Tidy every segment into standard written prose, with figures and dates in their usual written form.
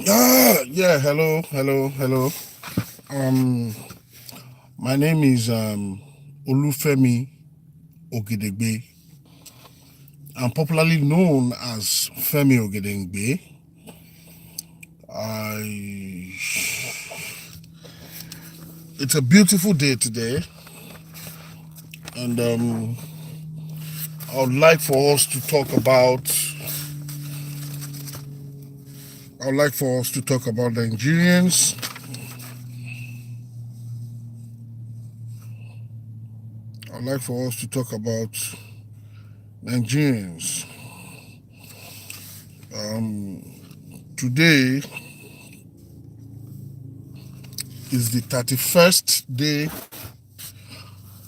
Yeah, hello. Um, my name is Olufemi Ogedegbe. I'm popularly known as Femi Ogedengbe. I, it's a beautiful day today, and I would like for us to talk about. I would like for us to talk about Nigerians. I'd like for us to talk about Nigerians. Today is the 31st day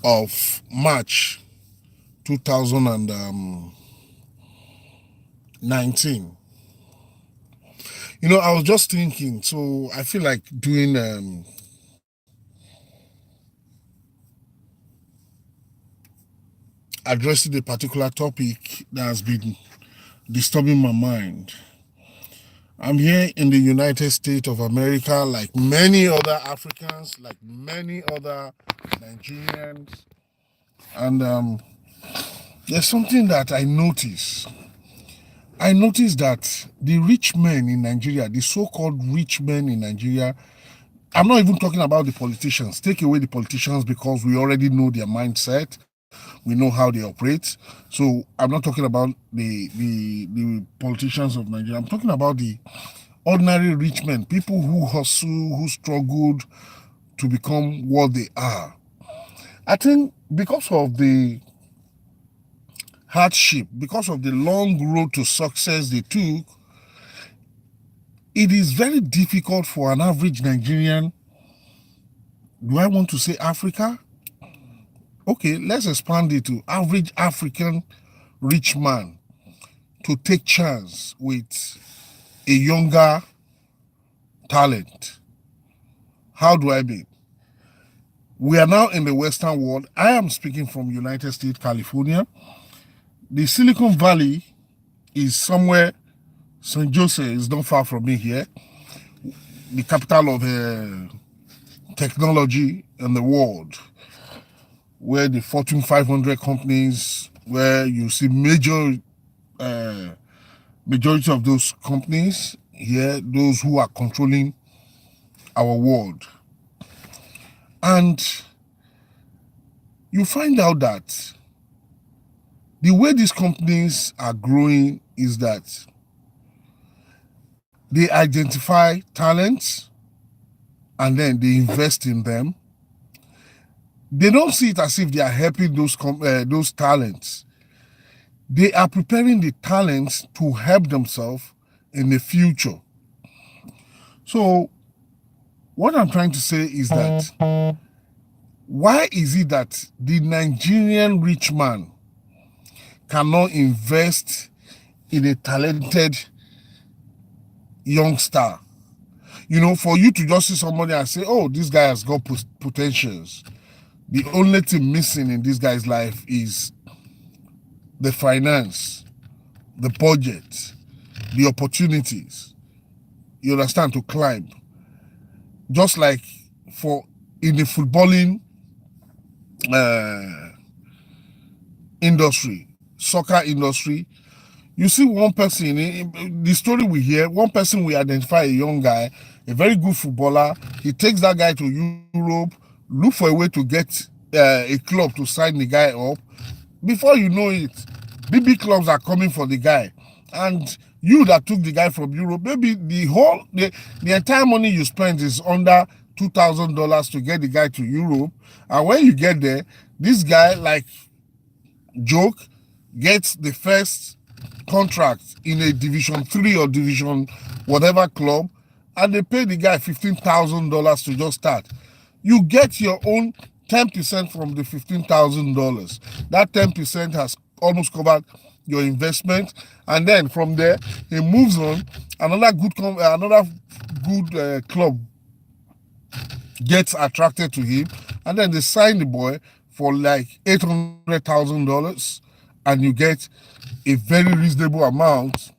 of March 2019. I was just thinking, so I feel like doing addressing a particular topic that has been disturbing my mind. I'm here in the United States of America, like many other Africans, like many other Nigerians, and there's something that I notice. I noticed that the rich men in Nigeria, the so-called rich men in Nigeria, I'm not even talking about the politicians. Take away the politicians because we already know their mindset. We know how they operate. So I'm not talking about the politicians of Nigeria. I'm talking about the ordinary rich men, people who hustle, who struggled to become what they are. I think because of the hardship, because of the long road to success they took, it is very difficult for an average Nigerian. Do I want to say Africa? Okay, let's expand it to average African rich man to take chance with a younger talent. How do I mean? We are now in the Western world. I am speaking from United States, California. The Silicon Valley is somewhere. St. Joseph is not far from me here. The capital of technology in the world, where the Fortune 500 companies, where you see majority of those companies here, those who are controlling our world. And you find out that the way these companies are growing is that they identify talents and then they invest in them. They don't see it as if they are helping those talents. They are preparing the talents to help themselves in the future. So what I'm trying to say is that why is it that the Nigerian rich man cannot invest in a talented youngster? For you to just see somebody and say, oh, this guy has got potentials. The only thing missing in this guy's life is the finance, the budget, the opportunities, you understand, to climb. Just like for in the footballing uh, industry, soccer industry, you see one person, the story we hear, one person we identify a young guy, a very good footballer. He takes that guy to Europe, look for a way to get a club to sign the guy up. Before you know it, big clubs are coming for the guy. And you that took the guy from Europe, maybe the entire money you spent is under $2,000 to get the guy to Europe. And when you get there, this guy, like joke, gets the first contract in a Division 3 or Division whatever club, and they pay the guy $15,000 to just start. You get your own 10% from the $15,000. That 10% has almost covered your investment, and then from there he moves on. Another good club gets attracted to him, and then they sign the boy for like $800,000, and you get a very reasonable amount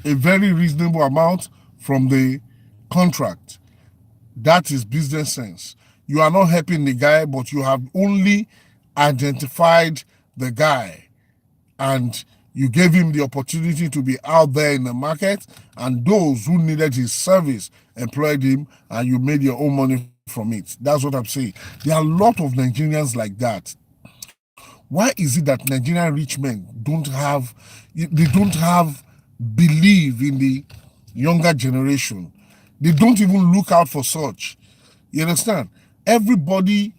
a very reasonable amount from the contract. That is business sense. You are not helping the guy, but you have only identified the guy and you gave him the opportunity to be out there in the market, and those who needed his service employed him, and you made your own money from it. That's what I'm saying. There are a lot of Nigerians like that. Why is it that Nigerian rich men don't have belief in the younger generation? They don't even look out for such. You understand? Everybody,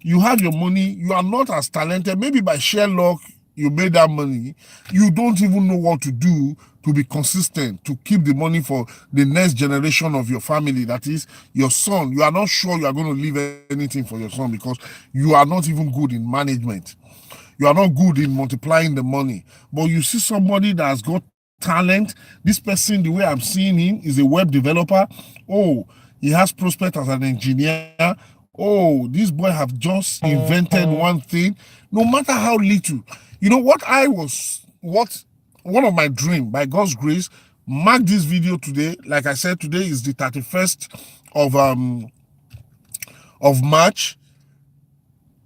you have your money, you are not as talented. Maybe by sheer luck, you made that money. You don't even know what to do to be consistent, to keep the money for the next generation of your family. That is your son. You are not sure you are going to leave anything for your son because you are not even good in management. You are not good in multiplying the money. But you see somebody that has got talent. This person, the way I'm seeing him, is a web developer. Oh, he has prospect as an engineer. Oh, this boy have just invented one thing. No matter how little. You know what one of my dream, by God's grace, mark this video today. Like I said, today is the 31st of March.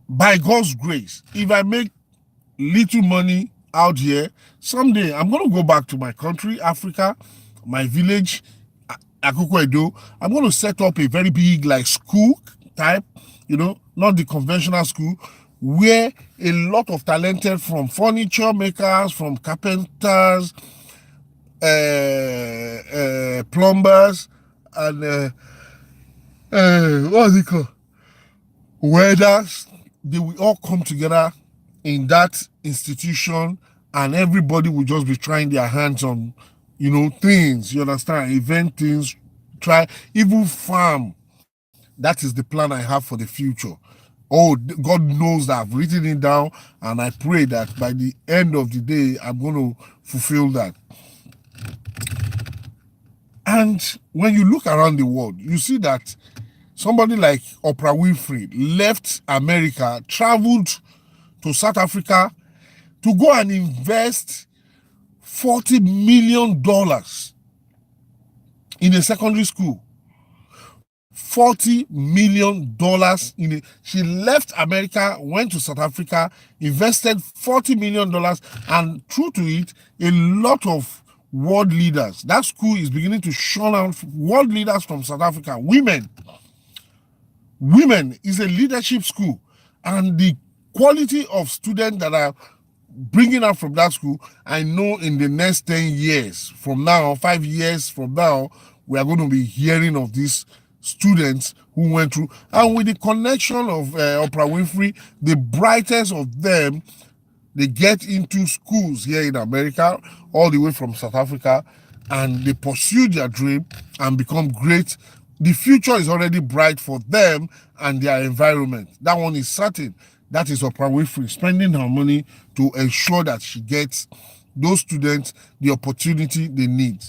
By God's grace, if I make little money out here, someday I'm going to go back to my country, Africa, my village, Akoko Edo. I'm going to set up a very big like school type, not the conventional school, where a lot of talented from furniture makers, from carpenters, plumbers, and what's it called? Welders, they will all come together in that institution, and everybody will just be trying their hands on, things, you understand, event things, try, even farm. That is the plan I have for the future. Oh, God knows that I've written it down, and I pray that by the end of the day, I'm going to fulfill that. And when you look around the world, you see that somebody like Oprah Winfrey left America, traveled to South Africa to go and invest $40 million in a secondary school. $40 million she left America, went to South Africa, invested $40 million, and true to it, a lot of world leaders. That school is beginning to shun out world leaders from South Africa. Women is a leadership school, and the quality of students that are bringing out from that school, I know in the next 10 years from now, 5 years from now, we are going to be hearing of these students who went through. And with the connection of Oprah Winfrey, the brightest of them, they get into schools here in America, all the way from South Africa, and they pursue their dream and become great. The future is already bright for them and their environment. That one is certain. That is Oprah Winfrey spending her money to ensure that she gets those students the opportunity they need.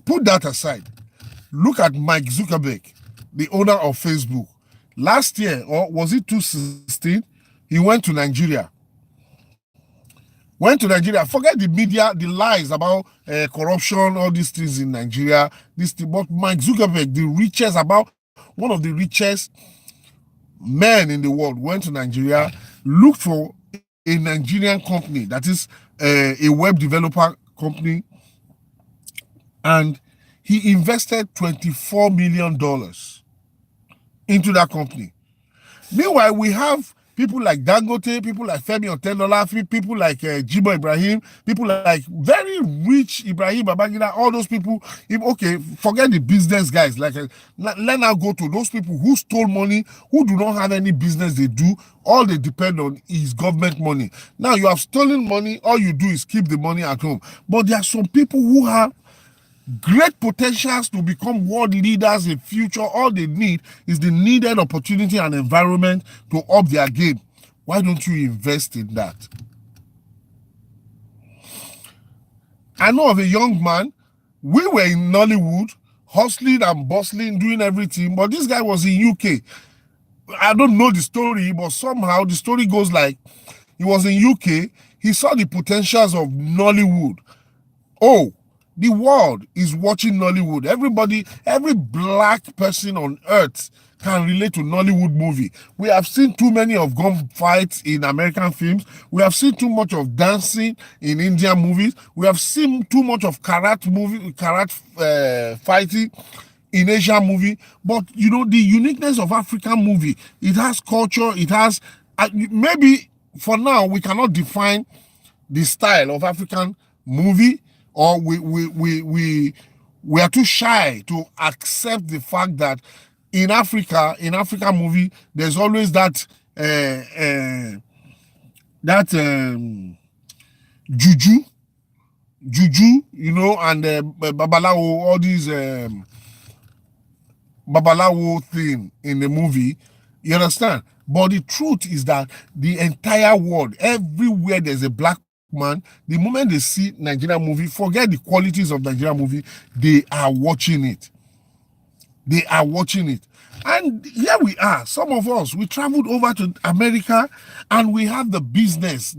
Put that aside. Look at Mike Zuckerberg, the owner of Facebook. Last year, or was it 2016, he went to Nigeria. Forget the media, the lies about corruption, all these things in Nigeria. But Mike Zuckerberg, one of the richest men in the world, went to Nigeria, looked for a Nigerian company that is a web developer company, and he invested $24 million into that company. Meanwhile, we have people like Dangote, people like Femi Otedola, people like Jibo Ibrahim, people like very rich Ibrahim Babangida, all those people. Okay, forget the business guys. Let now go to those people who stole money, who do not have any business they do. All they depend on is government money. Now you have stolen money, all you do is keep the money at home. But there are some people who have great potentials to become world leaders in future. All they need is the needed opportunity and environment to up their game. Why don't you invest in that? I know of a young man. We were in Nollywood, hustling and bustling, doing everything, but this guy was in UK. I don't know the story, but somehow the story goes like, he was in UK, he saw the potentials of Nollywood, Oh, the world is watching Nollywood. Everybody, every black person on earth can relate to Nollywood movie. We have seen too many of gunfights in American films. We have seen too much of dancing in Indian movies. We have seen too much of karate fighting in Asian movie. But you know, the uniqueness of African movie, it has culture, it has maybe for now we cannot define the style of African movie, or we are too shy to accept the fact that in African movie, there's always that juju, you know, and babalawo, all these babalawo thing in the movie. You understand? But the truth is that the entire world, everywhere there's a black man, the moment they see Nigerian movie, forget the qualities of Nigerian movie, they are watching it. They are watching it. And here we are. Some of us, we traveled over to America and we have the business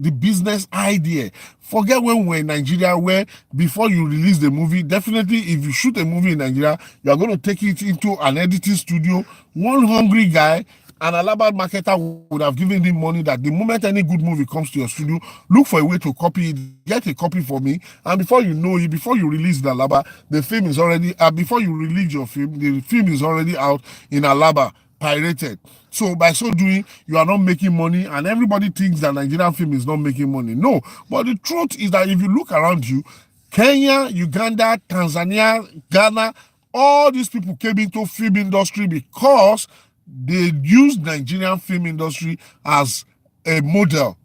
idea. Forget when we were in Nigeria, where before you release the movie, definitely if you shoot a movie in Nigeria, you are going to take it into an editing studio. One hungry guy, an Alaba marketer would have given him money that the moment any good movie comes to your studio, look for a way to copy it, get a copy for me, and before you know it, before you release the Alaba, the film is already, before you release your film, the film is already out in Alaba, pirated. So by so doing, you are not making money, and everybody thinks that Nigerian film is not making money. No, but the truth is that if you look around you, Kenya, Uganda, Tanzania, Ghana, all these people came into film industry because they used Nigerian film industry as a model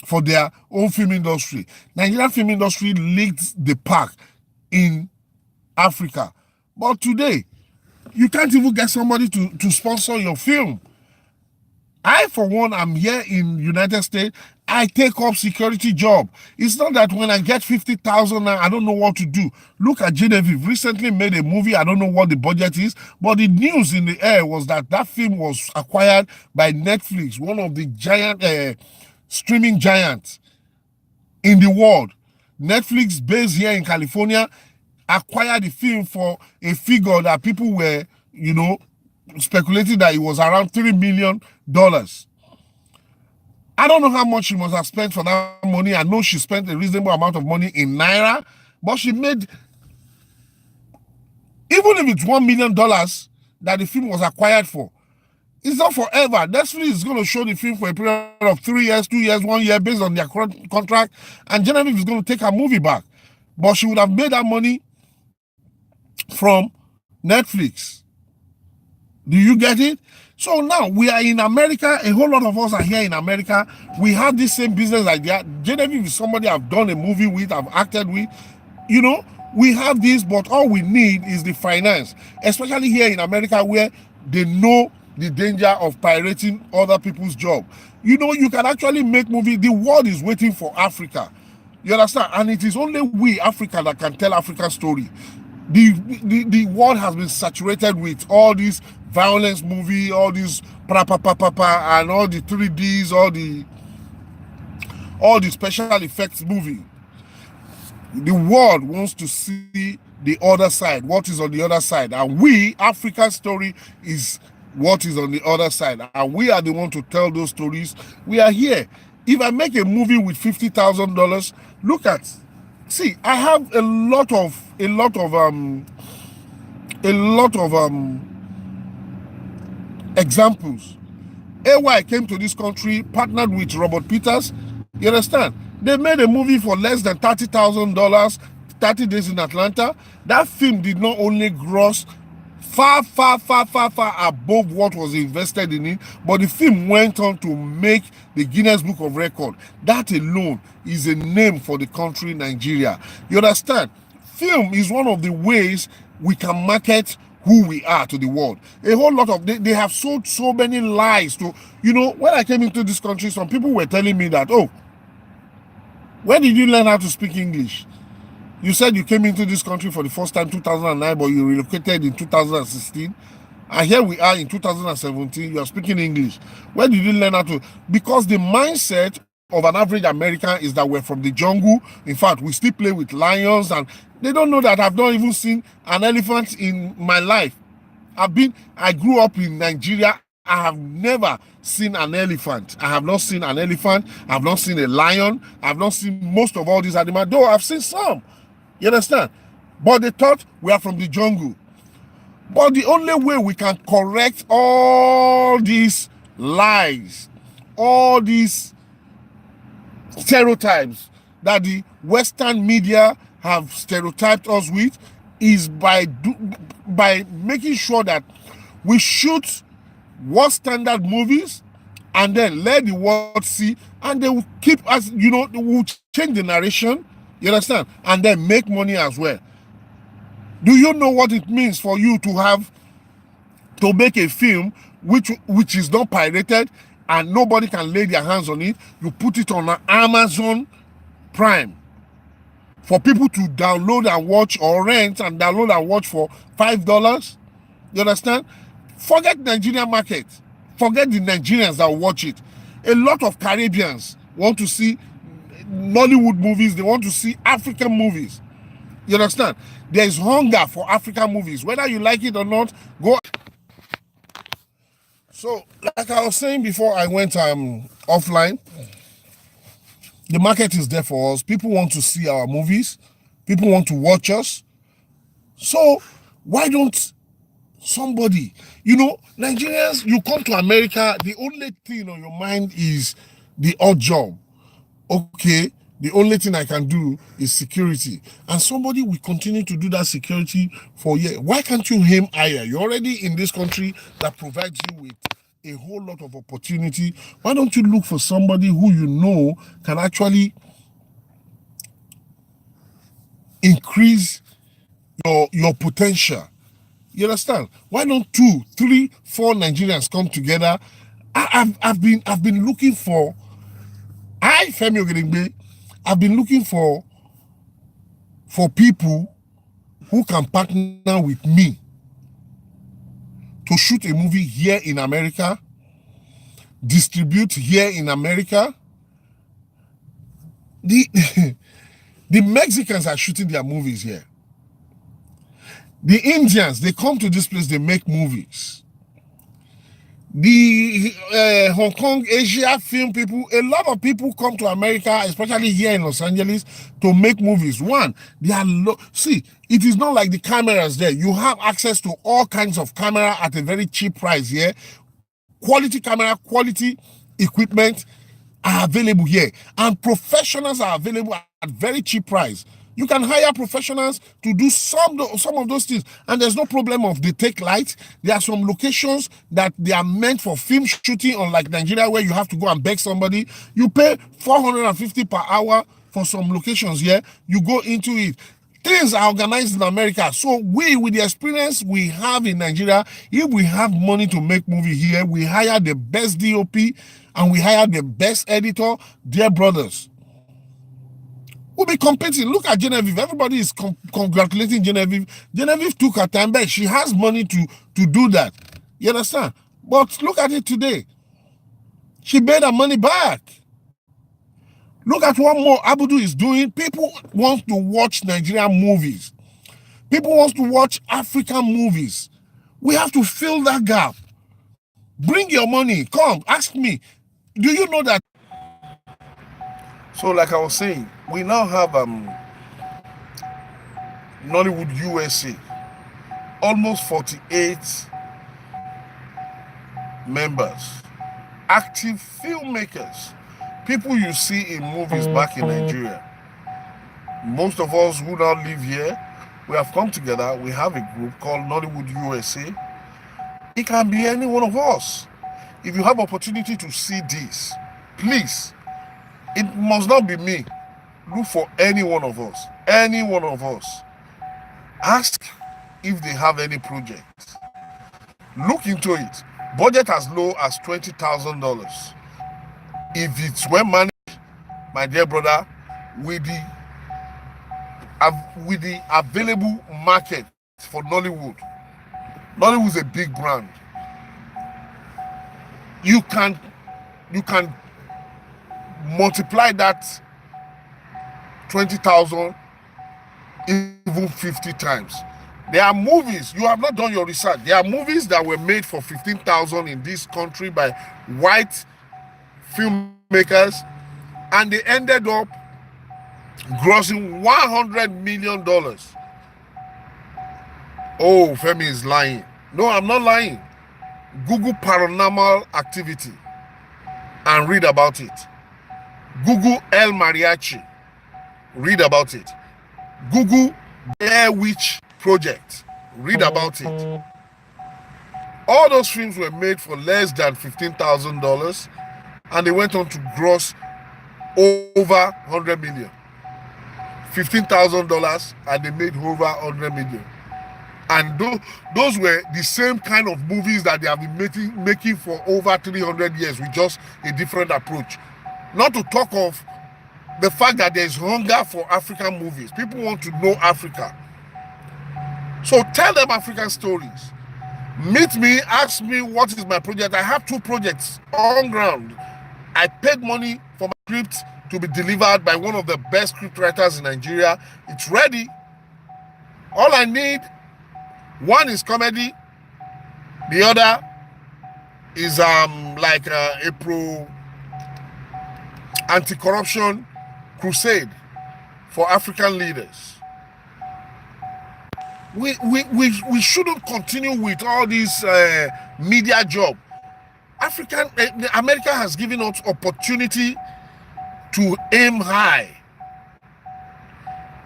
for their own film industry. Nigerian film industry leads the pack in Africa. But today, you can't even get somebody to sponsor your film. I, for one, am here in United States. I take up security job. It's not that when I get 50,000, I don't know what to do. Look at Genevieve. Recently made a movie. I don't know what the budget is, but the news in the air was that that film was acquired by Netflix, one of the giant streaming giants in the world. Netflix, based here in California, acquired the film for a figure that people were, you know, speculating that it was around $3 million. I don't know how much she must have spent for that money. I know she spent a reasonable amount of money in Naira, but she made, even if it's $1 million that the film was acquired for, it's not forever. Netflix is going to show the film for a period of 3 years, 2 years, 1 year based on their contract, and Genevieve is going to take her movie back. But she would have made that money from Netflix. Do you get it? So now we are in America. A whole lot of us are here in America. We have this same business idea. Genevieve is somebody I've done a movie with, I've acted with. You know, we have this, but all we need is the finance, especially here in America where they know the danger of pirating other people's job. You know, you can actually make movies. The world is waiting for Africa. You understand? And it is only we, Africa, that can tell Africa's story. The world has been saturated with all these violence movie, all these and all the 3Ds, all the special effects movie. The world wants to see the other side, what is on the other side. And we, Africa's story is what is on the other side. And we are the one to tell those stories. We are here. If I make a movie with $50,000, look at, see, I have a lot of examples. AY came to this country, partnered with Robert Peters. You understand? They made a movie for less than $30,000, 30 Days in Atlanta. That film did not only gross far above what was invested in it, but the film went on to make the Guinness Book of Records. That alone is a name for the country Nigeria. You understand? Film is one of the ways we can market who we are to the world. A whole lot of, they have sold so many lies to, you know, when I came into this country, some people were telling me that, oh, when did you learn how to speak English? You said you came into this country for the first time 2009, but you relocated in 2016. And here we are in 2017, you are speaking English. Where did you learn how to? Because the mindset of an average American is that we're from the jungle. In fact, we still play with lions, and they don't know that I've not even seen an elephant in my life. I grew up in Nigeria. I have never seen an elephant. I have not seen an elephant. I have not seen a lion. I have not seen most of all these animals, though I've seen some. You understand? But they thought we are from the jungle. But the only way we can correct all these lies, all these stereotypes that the Western media have stereotyped us with is by making sure that we shoot world standard movies and then let the world see, and they will keep us, they will change the narration, you understand, and then make money as well. Do you know what it means for you to make a film which is not pirated and nobody can lay their hands on it? You put it on Amazon Prime for people to download and watch, or rent and download and watch for $5. You understand? Forget Nigerian market. Forget the Nigerians that will watch it. A lot of Caribbeans want to see Nollywood movies. They want to see African movies. You understand? There is hunger for African movies. Whether you like it or not, go. So, like I was saying before I went offline, the market is there for us. People want to see our movies. People want to watch us. So, why don't somebody, Nigerians, you come to America, the only thing on your mind is the odd job. Okay, the only thing I can do is security. And somebody will continue to do that security for years. Why can't you aim higher? You're already in this country that provides you with a whole lot of opportunity. Why don't you look for somebody who can actually increase your potential? You understand? Why don't 2, 3, 4 Nigerians come together? I've been looking for. Femi Ogedengbe, I've been looking for people who can partner with me to shoot a movie here in America, distribute here in America. The Mexicans are shooting their movies here. The Indians, they come to this place, they make movies. The Hong Kong, Asia film people, a lot of people come to America, especially here in Los Angeles, to make movies. One, they are see, it is not like the cameras there. You have access to all kinds of camera at a very cheap price here. Quality camera, quality equipment are available here, and professionals are available at very cheap price. You can hire professionals to do some of those things, and there's no problem of they take light. There are some locations that they are meant for film shooting, unlike Nigeria, where you have to go and beg somebody. You pay $450 per hour for some locations here. You go into it. Things are organized in America. So we, with the experience we have in Nigeria, if we have money to make movie here, we hire the best DOP and we hire the best editor, dear brothers. We'll be competing. Look at Genevieve. Everybody is congratulating Genevieve. Genevieve took her time back. She has money to do that. You understand? But look at it today. She made her money back. Look at what more Abudu is doing. People want to watch Nigerian movies. People want to watch African movies. We have to fill that gap. Bring your money. Come, ask me. Do you know that? So like I was saying, we now have Nollywood USA, almost 48 members, active filmmakers, people you see in movies back in Nigeria. Most of us who now live here, we have come together, we have a group called Nollywood USA. It can be any one of us. If you have opportunity to see this, please, it must not be me. Look for any one of us. Any one of us. Ask if they have any projects. Look into it. Budget as low as $20,000. If it's well managed, my dear brother, with the available market for Nollywood. Nollywood is a big brand. You can multiply that 20,000 even 50 times. There are movies, you have not done your research. There are movies that were made for 15,000 in this country by white filmmakers, and they ended up grossing $100 million. Oh, Femi is lying. No, I'm not lying. Google Paranormal Activity and read about it. Google El Mariachi, read about it. Google Blair Witch Project, read about it. All those films were made for less than $15,000, and they went on to gross over 100 million. $15,000 and they made over 100 million. And those were the same kind of movies that they have been making for over 300 years with just a different approach. Not to talk of the fact that there is hunger for African movies. People want to know Africa. So tell them African stories. Meet me, ask me what is my project. I have 2 projects on ground. I paid money for my script to be delivered by one of the best script writers in Nigeria. It's ready. All I need, one is comedy. The other is like a pro anti-corruption crusade for African leaders. We shouldn't continue with all this media job. America has given us opportunity to aim high.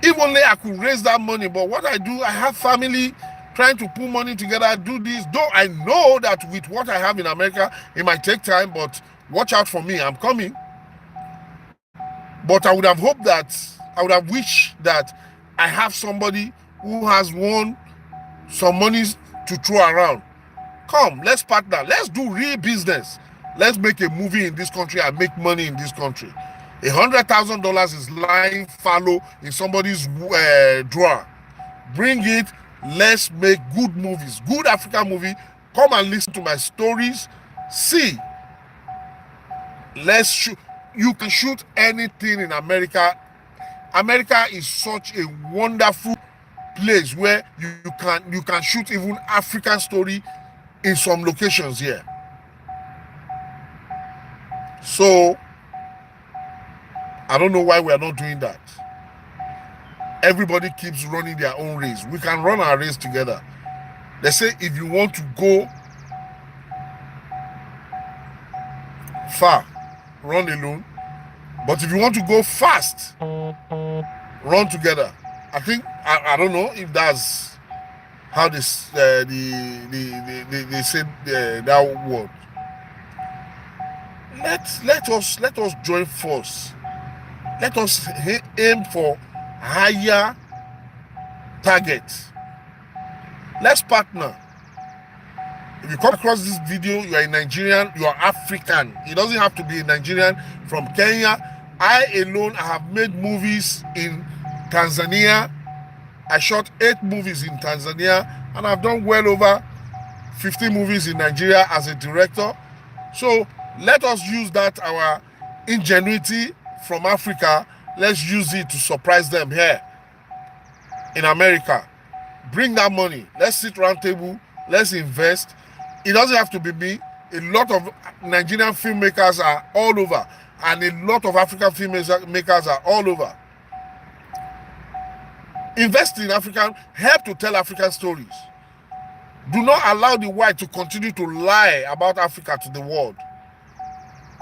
If only I could raise that money, but what I do, I have family trying to put money together, do this. Though I know that with what I have in America, it might take time, but watch out for me, I'm coming. But I would have hoped that, I would have wished that I have somebody who has won some money to throw around. Come, let's partner. Let's do real business. Let's make a movie in this country and make money in this country. $100,000 is lying fallow in somebody's drawer. Bring it. Let's make good movies, good African movie. Come and listen to my stories. See, let's shoot. You can shoot anything in America. America is such a wonderful place where you can shoot even African story in some locations here. So I don't know why we are not doing that. Everybody keeps running their own race. We can run our race together. They say if you want to go far, run alone. But if you want to go fast, run together. I think I don't know if that's how this they said that word. Let us join force. Let us aim for higher targets. Let's partner. If you come across this video, you are a Nigerian, you are African. It doesn't have to be a Nigerian from Kenya. I alone have made movies in Tanzania. I shot 8 movies in Tanzania, and I've done well over 50 movies in Nigeria as a director. So let us use that, our ingenuity from Africa, let's use it to surprise them here in America. Bring that money. Let's sit round table. Let's invest. It doesn't have to be me. A lot of Nigerian filmmakers are all over, and a lot of African filmmakers are all over. Invest in African, help to tell African stories. Do not allow the white to continue to lie about Africa to the world.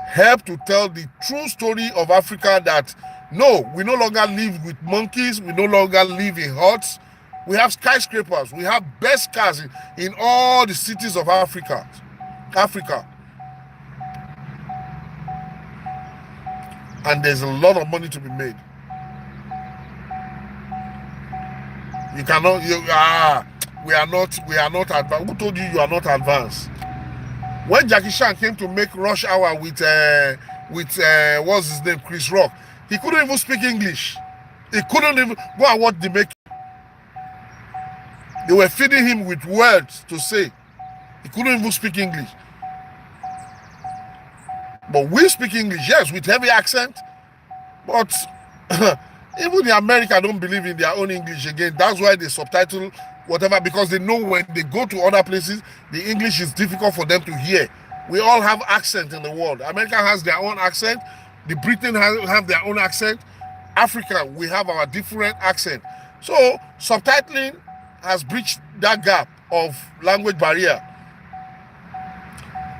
Help to tell the true story of Africa, that no, we no longer live with monkeys, we no longer live in huts. We have skyscrapers, we have best cars in all the cities of Africa. And there's a lot of money to be made. You cannot, we are not advanced. Who told you are not advanced? When Jackie Chan came to make Rush Hour with what's his name, Chris Rock, he couldn't even speak English. He couldn't even go and watch the making. They were feeding him with words to say. He couldn't even speak English. But we speak English, yes, with heavy accent, but even the America don't believe in their own English again. That's why they subtitle whatever, because they know when they go to other places, the English is difficult for them to hear. We all have accent in the world. America has their own accent. The Britain have their own accent. Africa, we have our different accent. So subtitling has breached that gap of language barrier.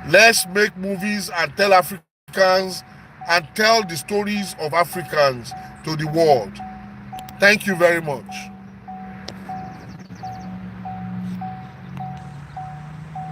Let's make movies and tell Africans and tell the stories of Africans to the world. Thank you very much.